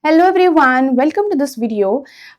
Hello everyone, welcome to this video.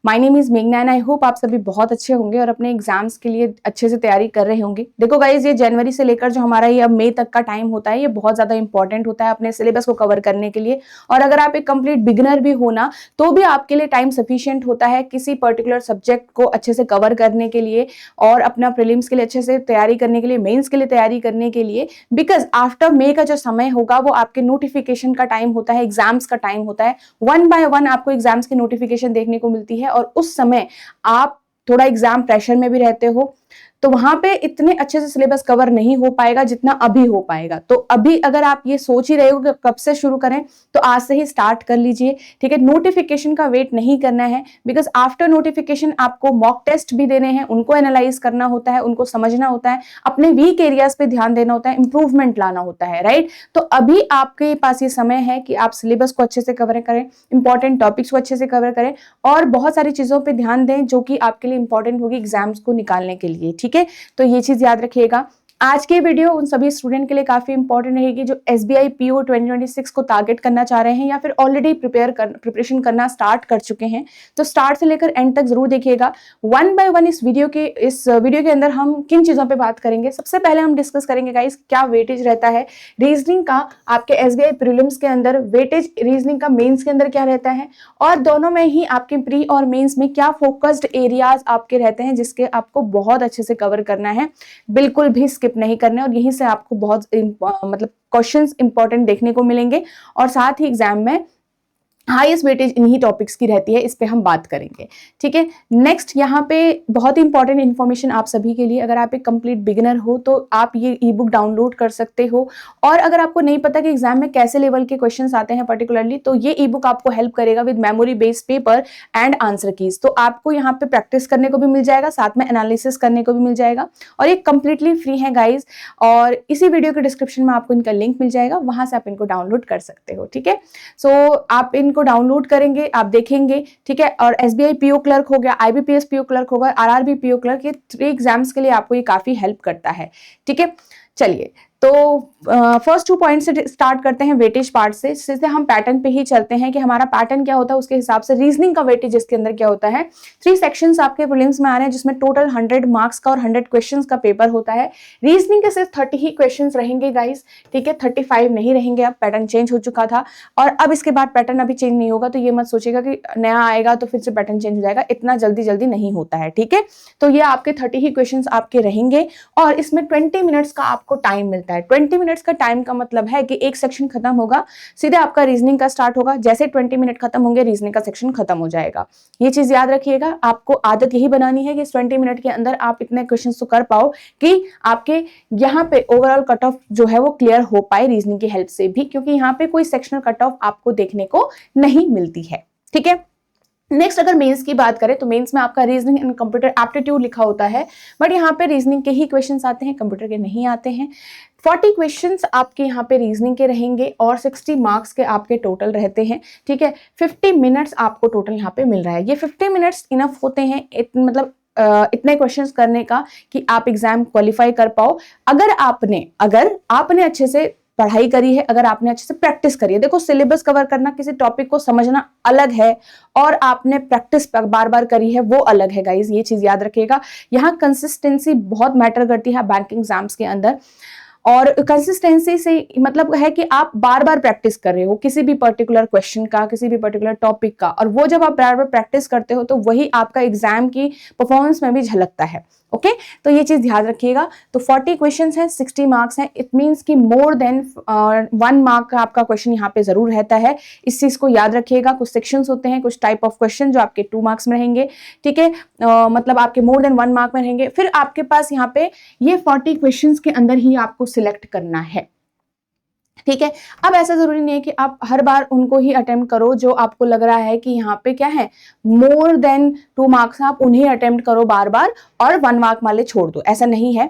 My name is मेघना and I hope आप सभी बहुत अच्छे होंगे और अपने एग्जाम्स के लिए अच्छे से तैयारी कर रहे होंगे। देखो गाइज, ये जनवरी से लेकर जो हमारा ये अब मई तक का टाइम होता है, ये बहुत ज्यादा इंपॉर्टेंट होता है अपने सिलेबस को कवर करने के लिए। और अगर आप एक कंप्लीट बिगिनर भी हो ना, तो भी आपके लिए टाइम सफिशियंट होता है किसी पर्टिकुलर सब्जेक्ट को अच्छे से कवर करने के लिए और अपना प्रीलिम्स के लिए अच्छे से तैयारी करने के लिए, मेंस के लिए तैयारी करने के लिए। बिकॉज आफ्टर मई का जो समय होगा वो आपके नोटिफिकेशन का टाइम होता है, एग्जाम्स का टाइम होता है। वन बाय वन आपको एग्जाम्स की नोटिफिकेशन देखने को मिलती है और उस समय आप थोड़ा एग्जाम प्रेशर में भी रहते हो, तो वहां पे इतने अच्छे से सिलेबस कवर नहीं हो पाएगा जितना अभी हो पाएगा। तो अभी अगर आप ये सोच ही रहे हो कि कब से शुरू करें, तो आज से ही स्टार्ट कर लीजिए। ठीक है, नोटिफिकेशन का वेट नहीं करना है, बिकॉज आफ्टर नोटिफिकेशन आपको मॉक टेस्ट भी देने हैं, उनको एनालाइज करना होता है, उनको समझना होता है, अपने वीक एरियाज पे ध्यान देना होता है, इंप्रूवमेंट लाना होता है। राइट, तो अभी आपके पास ये समय है कि आप सिलेबस को अच्छे से कवर करें, इंपॉर्टेंट टॉपिक्स को अच्छे से कवर करें और बहुत सारी चीजों पर ध्यान दें जो कि आपके लिए इंपॉर्टेंट होगी एग्जाम्स को निकालने के लिए। ठीक है, तो ये चीज याद रखिएगा। आज की वीडियो उन सभी स्टूडेंट के लिए काफी इंपॉर्टेंट रहेगी जो एसबीआई पीओ 2026 को टारगेट करना चाह रहे हैं या फिर ऑलरेडी प्रिपरेशन करना स्टार्ट कर चुके हैं। तो स्टार्ट से लेकर एंड तक जरूर देखिएगा। वन बाय वन इस वीडियो के अंदर हम किन चीजों पे बात करेंगे। सबसे पहले हम डिस्कस करेंगे गाइस, क्या वेटेज रहता है रीजनिंग का आपके एसबीआई प्रीलिम्स के अंदर, वेटेज रीजनिंग का मेंस के अंदर क्या रहता है, और दोनों में ही आपके प्री और मेंस में क्या फोकस्ड एरियाज आपके रहते हैं जिसके आपको बहुत अच्छे से कवर करना है, बिल्कुल भी स्किप नहीं करना है। और यहीं से आपको बहुत मतलब क्वेश्चंस इंपॉर्टेंट देखने को मिलेंगे और साथ ही एग्जाम में हाईएस्ट वेटेज इन्हीं टॉपिक्स की रहती है, इस पे हम बात करेंगे। ठीक है, नेक्स्ट यहाँ पे बहुत इंपॉर्टेंट इन्फॉर्मेशन आप सभी के लिए, अगर आप एक कंप्लीट बिगिनर हो तो आप ये ई बुक डाउनलोड कर सकते हो। और अगर आपको नहीं पता कि एग्जाम में कैसे लेवल के क्वेश्चंस आते हैं पर्टिकुलरली, तो ये ई बुक आपको हेल्प करेगा with memory based paper and answer keys. तो आपको यहाँ पे प्रैक्टिस करने को भी मिल जाएगा, साथ में एनालिसिस करने को भी मिल जाएगा और ये कंप्लीटली फ्री है गाइज। और इसी वीडियो के डिस्क्रिप्शन में आपको इनका लिंक मिल जाएगा, वहां से आप इनको डाउनलोड कर सकते हो। ठीक है, सो आप इनको डाउनलोड करेंगे, आप देखेंगे। ठीक है, और एसबीआई पीओ क्लर्क हो गया, आईबीपीएस पीओ क्लर्क होगा, आरआरबी पीओ क्लर्क, ये 3 एग्जाम्स के लिए आपको ये काफी हेल्प करता है। ठीक है, चलिए तो फर्स्ट 2 पॉइंट से स्टार्ट करते हैं, वेटेज पार्ट से। सीधे हम पैटर्न पे ही चलते हैं कि हमारा पैटर्न क्या होता है, उसके हिसाब से रीजनिंग का वेटेज इसके अंदर क्या होता है। 3 सेक्शंस आपके प्रीलिम्स में आ रहे हैं जिसमें टोटल 100 मार्क्स का और 100 क्वेश्चंस का पेपर होता है। रीजनिंग के सिर्फ 30 ही क्वेश्चंस रहेंगे गाइस। ठीक है, 35 नहीं रहेंगे, अब पैटर्न चेंज हो चुका था और अब इसके बाद पैटर्न अभी चेंज नहीं होगा। तो ये मत सोचेगा कि नया आएगा तो फिर से पैटर्न चेंज हो जाएगा, इतना जल्दी जल्दी नहीं होता है। ठीक है, तो ये आपके 30 ही क्वेश्चंस आपके रहेंगे और इसमें 20 मिनट्स का आपको टाइम मिलता है। 20 मिनट्स टाइम का मतलब है कि एक सेक्शन खत्म होगा, सीधे आपका रीजनिंग का स्टार्ट होगा, जैसे 20 मिनट खत्म होंगे रीजनिंग का सेक्शन खत्म हो जाएगा। ये चीज याद रखिएगा, आपको आदत यही बनानी है कि 20 मिनट के अंदर आप इतने क्वेश्चंस तो कर पाओ कि आपके यहाँ पे ओवरऑल कट ऑफ जो है वो क्लियर हो पाए रीजनिंग की हेल्प से भी, क्योंकि यहाँ पे कोई सेक्शनल कट ऑफ आपको देखने को नहीं मिलती है। ठीक है, नेक्स्ट अगर मेंस की बात करें तो मेंस में आपका रीजनिंग एंड कंप्यूटर एप्टीट्यूड लिखा होता है, बट यहाँ पे रीजनिंग के ही क्वेश्चंस आते हैं, कंप्यूटर के नहीं आते हैं। 40 क्वेश्चंस आपके यहाँ पे रीजनिंग के रहेंगे और 60 मार्क्स के आपके टोटल रहते हैं। ठीक है, 50 मिनट्स आपको टोटल यहाँ पे मिल रहा है। ये 50 मिनट्स इनफ होते हैं मतलब इतने क्वेश्चंस करने का कि आप एग्जाम क्वालिफाई कर पाओ। अगर आपने अच्छे से पढ़ाई करी है, अगर आपने अच्छे से प्रैक्टिस करी है। देखो, सिलेबस कवर करना, किसी टॉपिक को समझना अलग है और आपने प्रैक्टिस बार बार करी है वो अलग है गाइज, ये चीज याद रखिएगा। यहाँ कंसिस्टेंसी बहुत मैटर करती है बैंकिंग एग्जाम्स के अंदर। और कंसिस्टेंसी से मतलब है कि आप बार बार प्रैक्टिस कर रहे हो किसी भी पर्टिकुलर क्वेश्चन का, किसी भी पर्टिकुलर टॉपिक का, और वो जब आप बार बार प्रैक्टिस करते हो तो वही आपका एग्जाम की परफॉर्मेंस में भी झलकता है। ओके, तो ये चीज ध्यान रखिएगा। तो 40 क्वेश्चंस हैं, 60 मार्क्स हैं, इट मींस कि मोर देन 1 मार्क का आपका क्वेश्चन यहाँ पे जरूर रहता है। इस चीज को याद रखिएगा। कुछ सेक्शंस होते हैं, कुछ टाइप ऑफ क्वेश्चन जो आपके 2 मार्क्स में रहेंगे। ठीक है, मतलब आपके मोर देन 1 मार्क में रहेंगे। फिर आपके पास यहाँ पे ये 40 क्वेश्चन के अंदर ही आपको सिलेक्ट करना है। ठीक है, अब ऐसा जरूरी नहीं है कि आप हर बार उनको ही अटेम्प्ट करो जो आपको लग रहा है कि यहाँ पे क्या है मोर देन 2 मार्क्स, आप उन्हें अटेम्प्ट करो बार बार और 1 मार्क वाले छोड़ दो, ऐसा नहीं है।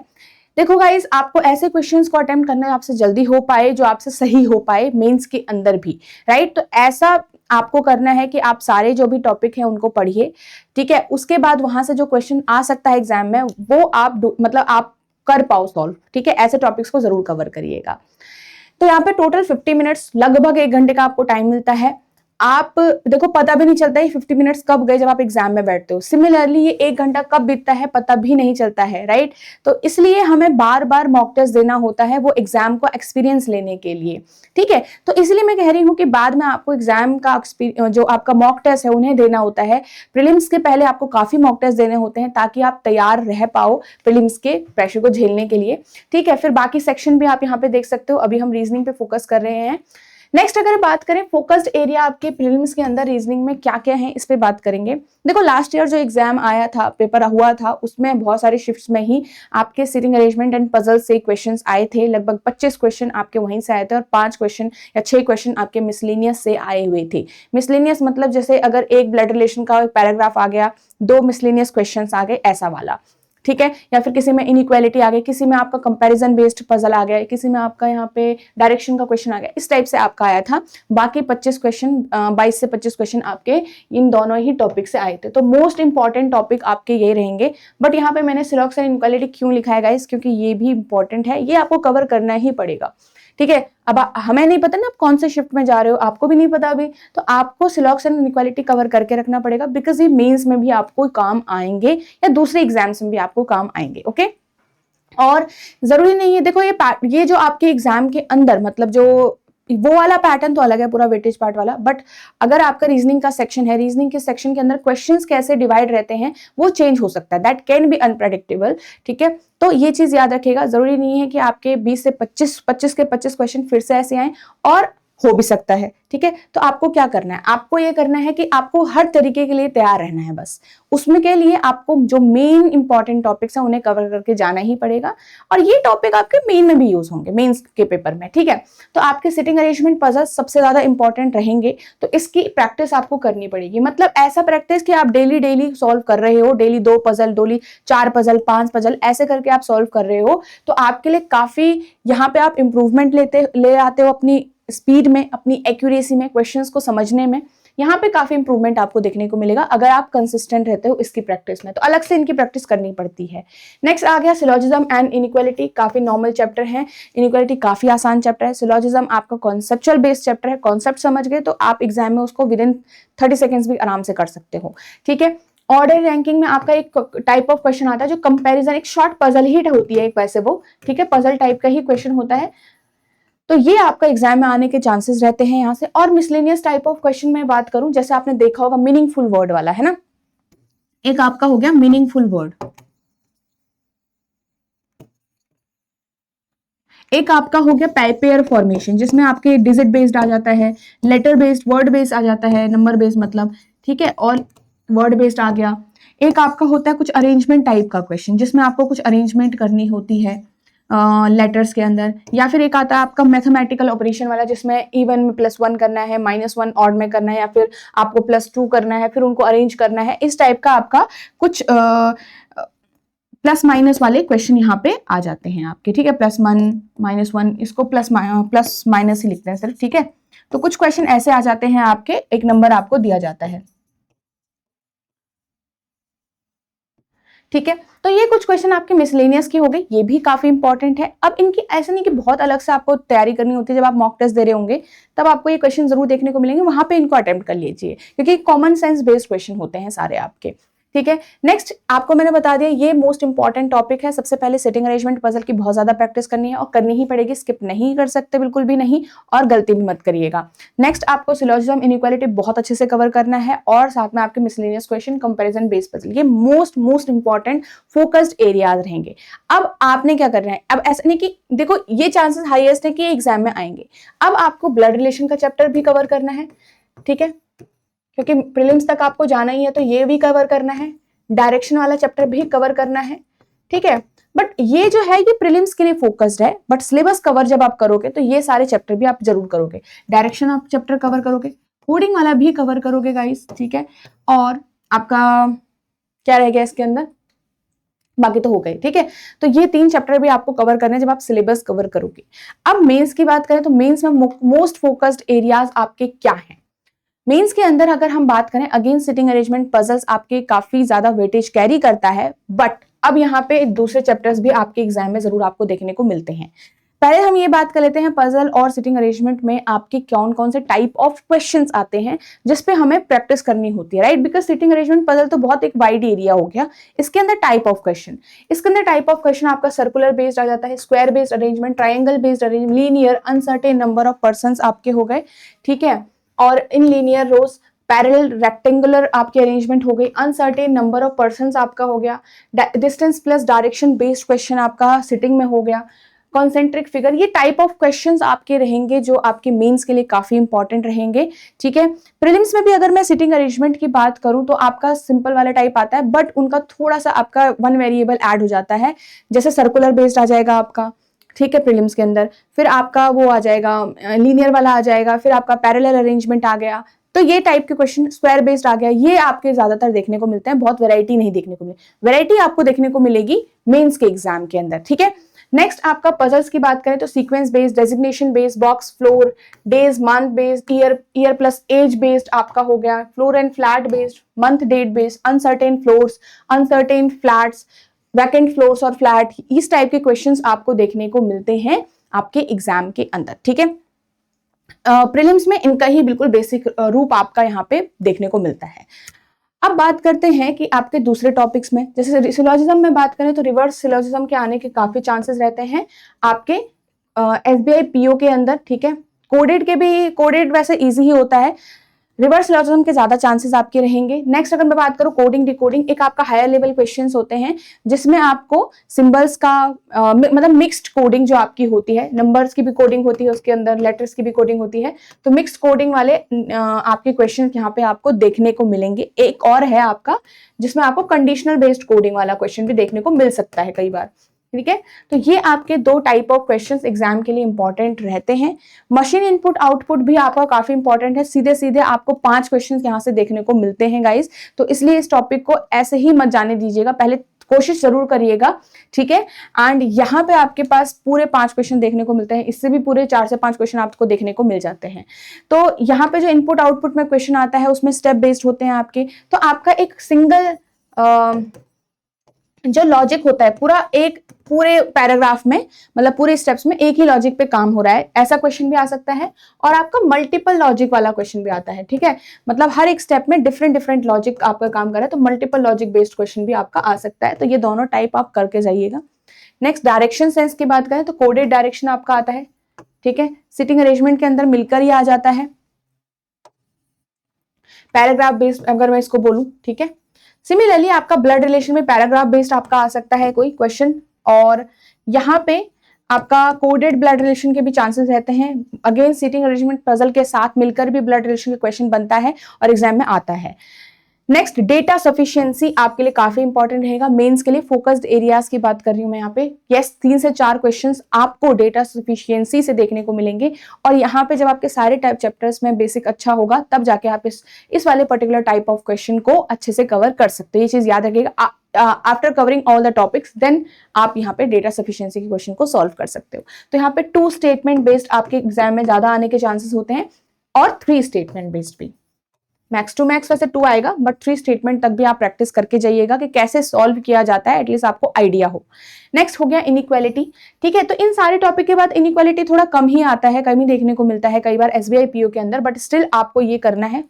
देखो गाइज, आपको ऐसे क्वेश्चंस को अटेम्प्ट करना है आपसे जल्दी हो पाए, जो आपसे सही हो पाए मेंस के अंदर भी। राइट, तो ऐसा आपको करना है कि आप सारे जो भी टॉपिक हैं उनको पढ़िए। ठीक है, उसके बाद वहां से जो क्वेश्चन आ सकता है एग्जाम में वो आप कर पाओ सॉल्व। ठीक है, ऐसे टॉपिक्स को जरूर कवर करिएगा। तो यहाँ पे टोटल 50 मिनट्स, लगभग 1 घंटे का आपको टाइम मिलता है। आप देखो पता भी नहीं चलता है 50 मिनट्स कब गए जब आप एग्जाम में बैठते हो। सिमिलरली ये 1 घंटा कब बीतता है पता भी नहीं चलता है, राइट। तो इसलिए हमें बार बार मॉक टेस्ट देना होता है वो एग्जाम को एक्सपीरियंस लेने के लिए, ठीक है। तो इसलिए मैं कह रही हूँ कि बाद में आपको एग्जाम का जो आपका मॉक टेस्ट है उन्हें देना होता है। प्रीलिम्स के पहले आपको काफी मॉक टेस्ट देने होते हैं ताकि आप तैयार रह पाओ प्रीलिम्स के प्रेशर को झेलने के लिए, ठीक है। फिर बाकी सेक्शन भी आप यहाँ पे देख सकते हो। अभी हम रीजनिंग पे फोकस कर रहे हैं। नेक्स्ट अगर बात करें फोकस्ड एरिया आपके प्रीलिम्स के अंदर रीजनिंग में क्या क्या है इस पे बात करेंगे। देखो लास्ट ईयर जो एग्जाम आया था, पेपर हुआ था, उसमें बहुत सारे शिफ्ट्स में ही आपके सिटिंग अरेंजमेंट एंड पजल से क्वेश्चंस आए थे। लगभग 25 क्वेश्चन आपके वहीं से आए थे और 5 क्वेश्चन या 6 क्वेश्चन आपके मिसलेनियस से आए हुए थे। मिसलेनियस मतलब जैसे अगर एक ब्लड रिलेशन का पैराग्राफ आ गया, 2 मिसलेनियस क्वेश्चन आ गए, ऐसा वाला, ठीक है। या फिर किसी में इनइक्वालिटी आ गई, किसी में आपका कंपैरिजन बेस्ड पजल आ गया, किसी में आपका यहाँ पे डायरेक्शन का क्वेश्चन आ गया, इस टाइप से आपका आया था। बाकी 25 क्वेश्चन 22 से 25 क्वेश्चन आपके इन दोनों ही टॉपिक से आए थे। तो मोस्ट इंपॉर्टेंट टॉपिक आपके ये रहेंगे। बट यहाँ पे मैंने सिलॉक्स एंड इनइक्वालिटी क्यों लिखा है गाइस, क्योंकि ये भी इंपॉर्टेंट है, ये आपको कवर करना ही पड़ेगा, ठीक है। अब हमें नहीं पता ना आप कौन से शिफ्ट में जा रहे हो, आपको भी नहीं पता अभी, तो आपको सिलॉक्स एंड इनइक्वालिटी कवर करके रखना पड़ेगा, बिकॉज ये मेंस में भी आपको काम आएंगे या दूसरे एग्जाम्स में भी आपको काम आएंगे, ओके। और जरूरी नहीं है, देखो ये जो आपके एग्जाम के अंदर मतलब जो वो वाला पैटर्न तो अलग है पूरा वेटेज पार्ट वाला, बट अगर आपका रीजनिंग का सेक्शन है, रीजनिंग के सेक्शन के अंदर क्वेश्चंस कैसे डिवाइड रहते हैं वो चेंज हो सकता है, दैट कैन बी अनप्रेडिक्टेबल, ठीक है। तो ये चीज याद रखिएगा, जरूरी नहीं है कि आपके 20 से 25 के 25 क्वेश्चन फिर से ऐसे आए, और हो भी सकता है, ठीक है। तो आपको क्या करना है, आपको ये करना है कि आपको हर तरीके के लिए तैयार रहना है, बस उसमें के लिए आपको जो मेन इंपॉर्टेंट टॉपिक्स हैं उन्हें कवर करके जाना ही पड़ेगा। और ये टॉपिक आपके मेन में भी यूज होंगे, मेंस के पेपर में, ठीक है। तो आपके सिटिंग अरेंजमेंट पजल सबसे ज्यादा इंपॉर्टेंट रहेंगे, तो इसकी प्रैक्टिस आपको करनी पड़ेगी। मतलब ऐसा प्रैक्टिस कि आप डेली डेली सॉल्व कर रहे हो, daily 2 puzzle, daily 4 puzzle, 5 puzzle, ऐसे करके आप सॉल्व कर रहे हो, तो आपके लिए काफी यहाँ पे आप इंप्रूवमेंट ले आते हो अपनी स्पीड में, अपनी एक्यूरेसी में, क्वेश्चंस को समझने में। यहाँ पे काफी इंप्रूवमेंट आपको देखने को मिलेगा अगर आप कंसिस्टेंट रहते हो इसकी प्रैक्टिस में, तो अलग से इनकी प्रैक्टिस करनी पड़ती है। नेक्स्ट आ गया सिलोजिज्म एंड इनइक्वालिटी, काफी नॉर्मल चैप्टर है, इनइक्वालिटी काफी आसान चैप्टर है। सिलोजिज्म आपका कॉन्सेप्चुअल बेस्ड चैप्टर है, कॉन्सेप्ट समझ गए तो आप एग्जाम में उसको विद इन 30 सेकेंड्स भी आराम से कर सकते हो, ठीक है। ऑर्डर रैंकिंग में आपका एक टाइप ऑफ क्वेश्चन आता है जो कंपैरिजन, एक शॉर्ट पजल ही होती है एक, वैसे वो, ठीक है, पजल टाइप का ही क्वेश्चन होता है, तो ये आपका एग्जाम में आने के चांसेस रहते हैं यहाँ से। और मिसलेनियस टाइप ऑफ क्वेश्चन में बात करूं, जैसे आपने देखा होगा मीनिंगफुल वर्ड वाला है ना, एक आपका हो गया मीनिंगफुल वर्ड, एक आपका हो गया पेयर फॉर्मेशन जिसमें आपके डिजिट बेस्ड आ जाता है, लेटर बेस्ड, वर्ड बेस्ड आ जाता है, नंबर बेस्ड मतलब, ठीक है, और वर्ड बेस्ड आ गया। एक आपका होता है कुछ अरेंजमेंट टाइप का क्वेश्चन जिसमें आपको कुछ अरेंजमेंट करनी होती है लेटर्स के अंदर, या फिर एक आता है आपका मैथमेटिकल ऑपरेशन वाला जिसमें इवन में +1 करना है, -1 ऑड में करना है, या फिर आपको +2 करना है, फिर उनको अरेंज करना है। इस टाइप का आपका कुछ प्लस माइनस वाले क्वेश्चन यहाँ पे आ जाते हैं आपके, ठीक है। +1 -1, इसको प्लस माइनस ही लिखते हैं सिर्फ, ठीक है। तो कुछ क्वेश्चन ऐसे आ जाते हैं आपके, एक नंबर आपको दिया जाता है, ठीक है। तो ये कुछ क्वेश्चन आपके मिसलेनियस की हो गई, ये भी काफी इंपॉर्टेंट है। अब इनकी ऐसे नहीं कि बहुत अलग से आपको तैयारी करनी होती है, जब आप मॉक टेस्ट दे रहे होंगे तब आपको ये क्वेश्चन जरूर देखने को मिलेंगे, वहां पे इनको अटेम्प्ट कर लीजिए क्योंकि कॉमन सेंस बेस्ड क्वेश्चन होते हैं सारे आपके, ठीक है। नेक्स्ट आपको मैंने बता दिया ये मोस्ट इंपॉर्टेंट टॉपिक है। सबसे पहले सिटिंग अरेंजमेंट पजल की बहुत ज्यादा प्रैक्टिस करनी है और करनी ही पड़ेगी, स्किप नहीं कर सकते बिल्कुल भी नहीं, और गलती भी मत करिएगा। नेक्स्ट आपको सिलोजिज्म इनइक्वालिटी बहुत अच्छे से कवर करना है, और साथ में आपके miscellaneous question, comparison based puzzle, ये मोस्ट इंपॉर्टेंट फोकस्ड एरियाज रहेंगे। अब आपने क्या करना है, अब ऐसा नहीं कि देखो ये चांसेस हाईएस्ट है कि एग्जाम में आएंगे, अब आपको ब्लड रिलेशन का चैप्टर भी कवर करना है, ठीक है, क्योंकि प्रीलिम्स तक आपको जाना ही है, तो ये भी कवर करना है, डायरेक्शन वाला चैप्टर भी कवर करना है, ठीक है। बट ये जो है ये प्रीलिम्स के लिए फोकस्ड है, बट सिलेबस कवर जब आप करोगे तो ये सारे चैप्टर भी आप जरूर करोगे। डायरेक्शन आप चैप्टर कवर करोगे, कोडिंग वाला भी कवर करोगे गाइस, ठीक है। और आपका क्या रह गया इसके अंदर, बाकी तो हो गए, ठीक है। तो ये 3 चैप्टर भी आपको कवर करने जब आप सिलेबस कवर करोगे। अब मेंस की बात करें तो मेंस में मोस्ट फोकस्ड एरियाज आपके क्या हैं। मेंस के अंदर अगर हम बात करें, अगेन सिटिंग अरेंजमेंट पजल्स आपके काफी ज्यादा वेटेज कैरी करता है, बट अब यहाँ पे दूसरे चैप्टर्स भी आपके एग्जाम में जरूर आपको देखने को मिलते हैं। पहले हम ये बात कर लेते हैं पजल और सिटिंग अरेंजमेंट में आपके कौन कौन से टाइप ऑफ क्वेश्चंस आते हैं जिसपे हमें प्रैक्टिस करनी होती है, right. Because sitting arrangement puzzle तो बहुत एक वाइड एरिया हो गया। इसके अंदर टाइप ऑफ क्वेश्चन, इसके अंदर टाइप ऑफ क्वेश्चन आपका सर्कुलर बेस्ड आ जाता है, square based arrangement, triangle based arrangement, linear, uncertain number of persons आपके हो गए, ठीक है, और in linear rose, parallel, rectangular आपकी अरेंजमेंट हो गई, अनसर्टेन नंबर ऑफ पर्संस आपका हो गया, distance plus direction based question आपका सिटिंग में हो गया, कॉन्सेंट्रिक फिगर। ये टाइप ऑफ क्वेश्चंस आपके रहेंगे जो आपके मेंस के लिए काफी इंपॉर्टेंट रहेंगे, ठीक है। प्रीलिम्स में भी अगर मैं सिटिंग अरेंजमेंट की बात करूं तो आपका सिंपल वाला टाइप आता है, बट उनका थोड़ा सा आपका वन वेरिएबल ऐड हो जाता है, जैसे सर्कुलर बेस्ड आ जाएगा आपका, ठीक है, प्रीलिम्स के अंदर। फिर आपका वो आ जाएगा लीनियर वाला आ जाएगा, फिर आपका पैरेलल अरेंजमेंट आ गया। तो ये टाइप के क्वेश्चन, स्क्वायर बेस्ड आ गया, ये आपके ज्यादातर देखने को मिलते हैं, बहुत वैरायटी नहीं देखने को मिले। वैरायटी आपको देखने को मिलेगी मेंस के एग्जाम के अंदर, ठीक है। नेक्स्ट आपका पजल्स की बात करें तो sequence based, designation based, box floor, days month based, year plus age based आपका हो गया, floor and flat based, month date based, uncertain floors, uncertain flats, vacant floors और फ्लैट, इस टाइप के क्वेश्चंस आपको देखने को मिलते हैं आपके एग्जाम के अंदर, ठीक है। प्रीलिम्स में इनका ही बिल्कुल बेसिक रूप आपका यहाँ पे देखने को मिलता है। अब बात करते हैं कि आपके दूसरे टॉपिक्स में, जैसे सिलोजिज्म में बात करें तो रिवर्स सिलोजिज्म के आने के काफी चांसेस रहते हैं आपके एसबीआई पीओ के अंदर, ठीक है। कोडेड के भी, कोडेड वैसे इजी ही होता है, रिवर्स सिलोजिज्म के ज्यादा चांसेस आपके रहेंगे। नेक्स्ट अगर मैं बात करूं कोडिंग डिकोडिंग, एक आपका हायर लेवल क्वेश्चंस होते हैं जिसमें आपको सिंबल्स का मतलब मिक्स्ड कोडिंग जो आपकी होती है, नंबर्स की भी कोडिंग होती है उसके अंदर, लेटर्स की भी कोडिंग होती है, तो मिक्स्ड कोडिंग वाले आपके क्वेश्चन यहाँ पे आपको देखने को मिलेंगे। एक और है आपका जिसमें आपको कंडीशनल बेस्ड कोडिंग वाला क्वेश्चन भी देखने को मिल सकता है कई बार, ठीक है। तो ये आपके दो टाइप ऑफ क्वेश्चंस एग्जाम के लिए इंपॉर्टेंट रहते हैं। मशीन इनपुट आउटपुट भी आपका काफी इंपॉर्टेंट है, सीधे सीधे आपको 5 क्वेश्चंस यहाँ से देखने को मिलते हैं गाइस, तो इसलिए इस टॉपिक को ऐसे ही मत जाने दीजिएगा, पहले कोशिश जरूर करिएगा, ठीक है। एंड यहाँ पे आपके पास पूरे 5 क्वेश्चन देखने को मिलते हैं, इससे भी पूरे 4 से 5 क्वेश्चन आपको देखने को मिल जाते हैं। तो यहाँ पे जो इनपुट आउटपुट में क्वेश्चन आता है उसमें स्टेप बेस्ड होते हैं आपके, तो आपका एक सिंगल जो लॉजिक होता है पूरा एक पूरे पैराग्राफ में, मतलब पूरे स्टेप्स में एक ही लॉजिक पे काम हो रहा है, ऐसा क्वेश्चन भी आ सकता है। और आपका मल्टीपल लॉजिक वाला क्वेश्चन भी आता है, ठीक है, मतलब हर एक स्टेप में डिफरेंट डिफरेंट लॉजिक आपका काम कर रहा है, तो मल्टीपल लॉजिक बेस्ड क्वेश्चन भी आपका आ सकता है। तो ये दोनों टाइप आप करके जाइएगा। नेक्स्ट डायरेक्शन सेंस की बात करें तो कोडेड डायरेक्शन आपका आता है, ठीक है, सिटिंग अरेंजमेंट के अंदर मिलकर ही आ जाता है। पैराग्राफ बेस्ड अगर मैं इसको बोलूं, ठीक है। सिमिलरली आपका ब्लड रिलेशन में पैराग्राफ बेस्ड आपका आ सकता है कोई क्वेश्चन, और यहाँ पे आपका कोडेड ब्लड रिलेशन के भी चांसेस रहते हैं। अगेन सिटिंग अरेंजमेंट पजल के साथ मिलकर भी ब्लड रिलेशन का क्वेश्चन बनता है और एग्जाम में आता है। नेक्स्ट डेटा सफिशिएंसी आपके लिए काफी इंपॉर्टेंट रहेगा मेंस के लिए। फोकस्ड एरियाज की बात कर रही हूं मैं यहाँ पे। यस, 3 से 4 क्वेश्चंस आपको डेटा सफिशिएंसी से देखने को मिलेंगे, और यहाँ पे जब आपके सारे टाइप चैप्टर्स में बेसिक अच्छा होगा तब जाके आप इस वाले पर्टिकुलर टाइप ऑफ क्वेश्चन को अच्छे से कवर कर सकते हो। ये चीज याद रखिएगा, after covering all the topics then आप यहाँ पे डेटा सफिशिएंसी के क्वेश्चन को सॉल्व कर सकते हो। तो यहाँ पे 2 स्टेटमेंट बेस्ड आपके एग्जाम में ज्यादा आने के चांसेस होते हैं, और 3 स्टेटमेंट बेस्ड भी। मैक्स टू मैक्स वैसे 2 आएगा, बट 3 स्टेटमेंट तक भी आप प्रैक्टिस करके जाइएगा कि कैसे सॉल्व किया जाता है, एटलीस्ट आपको आइडिया हो। नेक्स्ट हो गया इनइक्वालिटी, ठीक है। तो इन सारे टॉपिक के बाद इनइक्वालिटी थोड़ा कम ही आता है, कम ही देखने को मिलता है कई बार एसबीआई पीओ के अंदर, बट स्टिल आपको ये करना है।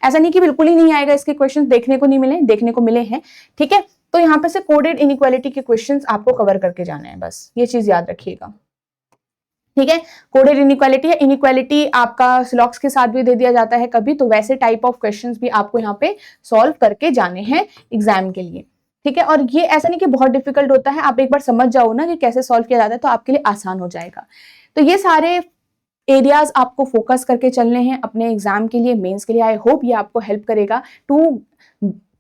ऐसा नहीं कि बिल्कुल ही नहीं आएगा, इसके क्वेश्चन देखने को नहीं मिले, देखने को मिले हैं, ठीक है। तो यहाँ पे से कोडेड इनइक्वालिटी के क्वेश्चन आपको कवर करके जाना है, बस ये चीज याद रखिएगा, ठीक है। कोडेड इनइक्वालिटी है, इनइक्वालिटी आपका सिलॉक्स के साथ भी दे दिया जाता है कभी, तो वैसे टाइप ऑफ क्वेश्चंस भी आपको यहाँ पे सॉल्व करके जाने हैं एग्जाम के लिए, ठीक है। और ये ऐसा नहीं कि बहुत डिफिकल्ट होता है, आप एक बार समझ जाओ ना कि कैसे सॉल्व किया जाता है तो आपके लिए आसान हो जाएगा। तो ये सारे एरियाज आपको फोकस करके चलने हैं अपने एग्जाम के लिए, मेंस के लिए। आई होप ये आपको हेल्प करेगा to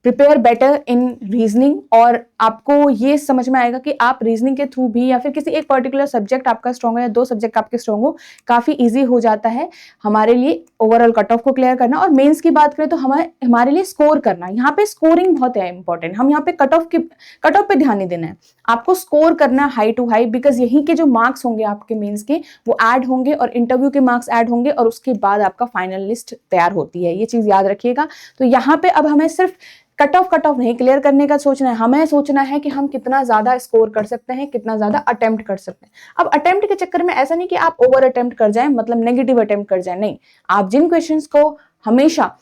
prepare better in reasoning, और आपको ये समझ में आएगा कि आप रीजनिंग के थ्रू भी, या फिर किसी एक पर्टिकुलर सब्जेक्ट आपका स्ट्रॉन्ग है या 2 सब्जेक्ट आपके स्ट्रॉन्ग हो, काफी इजी हो जाता है हमारे लिए ओवरऑल कट ऑफ को क्लियर करना। और मेंस की बात करें तो हमारे लिए स्कोर करना, यहाँ पे स्कोरिंग बहुत है इंपॉर्टेंट। हम यहाँ पे कट ऑफ पे ध्यान नहीं देना है, आपको स्कोर करना हाई टू हाई, बिकॉज यही के जो मार्क्स होंगे आपके मेंस के वो ऐड होंगे, और इंटरव्यू के मार्क्स ऐड होंगे, और उसके बाद आपका फाइनल लिस्ट तैयार होती है। ये चीज याद रखिएगा। तो यहाँ पे अब हमें सिर्फ कट ऑफ नहीं क्लियर करने का सोचना है, हमें सोचना है कि हम कितना ज्यादा स्कोर कर सकते हैं, कितना ज्यादा अटेम्प्ट कर सकते हैं। अब अटेम्प्ट के चक्कर में ऐसा नहीं कि आप ओवर अटेम्प्ट कर जाएं, मतलब नेगेटिव अटेम्प्ट कर जाएं, नहीं। आप जिन क्वेश्चंस को हमेशा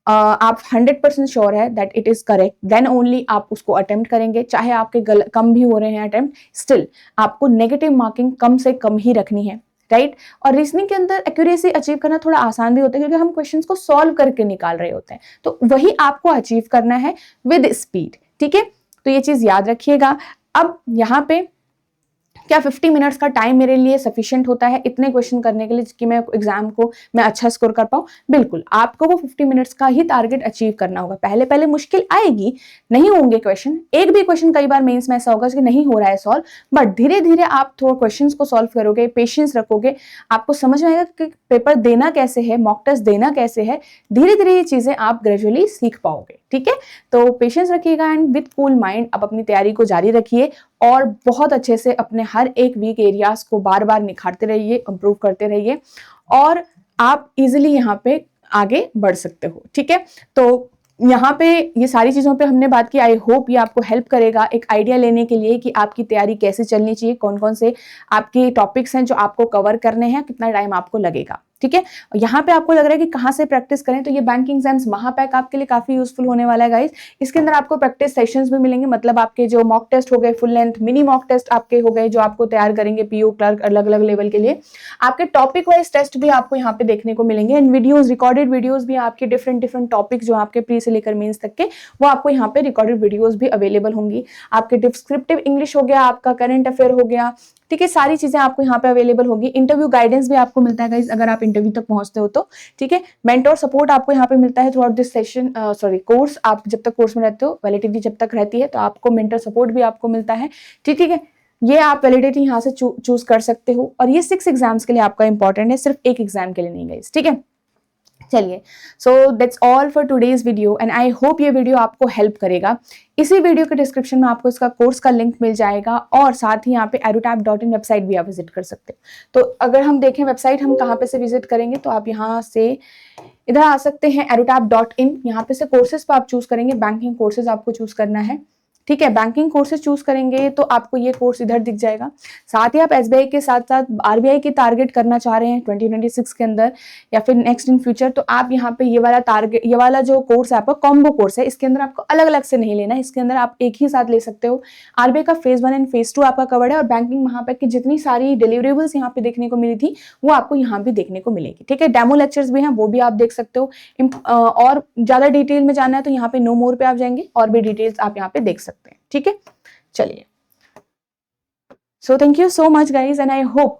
आप 100% श्योर है that it is correct, then only आप उसको अटेम्प्ट करेंगे। चाहे आपके कम भी हो रहे हैं अटेम्प्ट, स्टिल आपको नेगेटिव मार्किंग कम से कम ही रखनी है, राइट। और रीजनिंग के अंदर एक्यूरेसी अचीव करना थोड़ा आसान भी होता है, क्योंकि हम क्वेश्चंस को सॉल्व करके निकाल रहे होते हैं, तो वही आपको अचीव करना है विद स्पीड, ठीक है। तो ये चीज याद रखिएगा। अब यहाँ पे क्या 50 मिनट्स का टाइम मेरे लिए सफिशिएंट होता है इतने क्वेश्चन करने के लिए कि मैं एग्जाम को मैं अच्छा स्कोर कर पाऊं? बिल्कुल, आपको वो 50 मिनट्स का ही टारगेट अचीव करना होगा। पहले पहले मुश्किल आएगी, नहीं होंगे क्वेश्चन, एक भी क्वेश्चन कई बार मेंस में ऐसा होगा कि नहीं हो रहा है सॉल्व, बट धीरे धीरे आप थोड़ा क्वेश्चंस को सॉल्व करोगे, पेशेंस रखोगे, आपको समझ में आएगा कि पेपर देना कैसे है, मॉक टेस्ट देना कैसे है। धीरे धीरे ये चीजें आप ग्रेजुअली सीख पाओगे, ठीक है। तो पेशेंस रखिएगा एंड विद कूल माइंड आप अपनी तैयारी को जारी रखिए और बहुत अच्छे से अपने हर एक वीक एरियाज को बार बार निखारते रहिए, इंप्रूव करते रहिए और आप इजीली यहाँ पे आगे बढ़ सकते हो, ठीक है। तो यहाँ पे ये सारी चीजों पे हमने बात की। आई होप ये आपको हेल्प करेगा एक आइडिया लेने के लिए कि आपकी तैयारी कैसे चलनी चाहिए, कौन कौन से आपके टॉपिक्स हैं जो आपको कवर करने हैं, कितना टाइम आपको लगेगा, ठीक है। यहाँ पे आपको लग रहा है कि कहाँ से प्रैक्टिस करें, तो ये बैंकिंग एग्जाम्स महापैक आपके लिए काफी यूजफुल होने वाला है गाइस। इसके अंदर आपको प्रैक्टिस सेशंस भी मिलेंगे, मतलब आपके जो मॉक टेस्ट हो गए, full length mini mock test आपके हो गए जो आपको तैयार करेंगे पीओ क्लर्क अलग अलग लेवल के लिए। आपके टॉपिक वाइज टेस्ट भी आपको यहाँ पे देखने को मिलेंगे एंड वीडियोज, रिकॉर्डेड वीडियोज भी आपके डिफरेंट टॉपिक जो आपके प्री से लेकर मेंस तक के, वो आपको यहाँ पे रिकॉर्डेड वीडियोज भी अवेलेबल होंगी। आपके डिस्क्रिप्टिव इंग्लिश हो गया, आपका करंट अफेयर हो गया, ठीक है, सारी चीजें आपको यहाँ पे अवेलेबल होगी। इंटरव्यू गाइडेंस भी आपको मिलता है गाइस अगर आप इंटरव्यू तक पहुंचते हो तो, ठीक है। मेंटोर सपोर्ट आपको यहाँ पे मिलता है through out this session, course. आप जब तक कोर्स में रहते हो, वैलिडिटी जब तक रहती है, तो आपको मेंटर सपोर्ट भी आपको मिलता है, ठीक है। ये आप वैलिडिटी यहाँ से चूज कर सकते हो और ये 6 एग्जाम्स के लिए आपका इंपॉर्टेंट है, सिर्फ एक एग्जाम के लिए नहीं गाइस, ठीक है। चलिए, so that's all for today's video and I hope ये वीडियो आपको हेल्प करेगा। इसी वीडियो के डिस्क्रिप्शन में आपको इसका कोर्स का लिंक मिल जाएगा और साथ ही यहाँ पे edutap.in वेबसाइट भी आप विजिट कर सकते हो। तो अगर हम देखें वेबसाइट हम कहाँ पे से विजिट करेंगे, तो आप यहाँ से इधर आ सकते हैं edutap.in, यहाँ पे से कोर्सेज पे आप चूज करेंगे, बैंकिंग कोर्सेज आपको चूज करना है, ठीक है। बैंकिंग कोर्सेज चूज करेंगे तो आपको ये कोर्स इधर दिख जाएगा। साथ ही आप एसबीआई के साथ साथ आरबीआई की टारगेट करना चाह रहे हैं 2026 के अंदर या फिर नेक्स्ट इन फ्यूचर, तो आप यहाँ पे ये वाला टारगेट, ये वाला जो कोर्स है आपका कॉम्बो कोर्स है, इसके अंदर आपको अलग अलग से नहीं लेना है, इसके अंदर आप एक ही साथ ले सकते हो। आरबीआई का फेज 1 एंड फेज 2 आपका कवर्ड है और बैंकिंग महापैक की जितनी सारी डिलीवरेबल्स यहाँ पे देखने को मिली थी वो आपको यहाँ भी देखने को मिलेगी, ठीक है। डेमो लेक्चर्स भी हैं, वो भी आप देख सकते हो। और ज्यादा डिटेल में जाना है तो यहाँ पे नो मोर पे आप जाएंगे और भी डिटेल्स आप यहाँ पे देख सकते हैं, ठीक है। चलिए, so thank you so much guys and I hope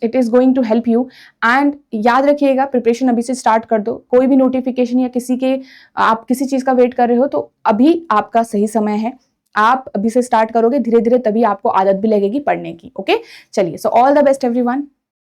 it is going to help you and याद रखिएगा प्रिपरेशन अभी से स्टार्ट कर दो। कोई भी नोटिफिकेशन या आप किसी चीज का वेट कर रहे हो तो अभी आपका सही समय है, आप अभी से स्टार्ट करोगे धीरे धीरे, तभी आपको आदत भी लगेगी पढ़ने की, ओके। चलिए, so all the best everyone.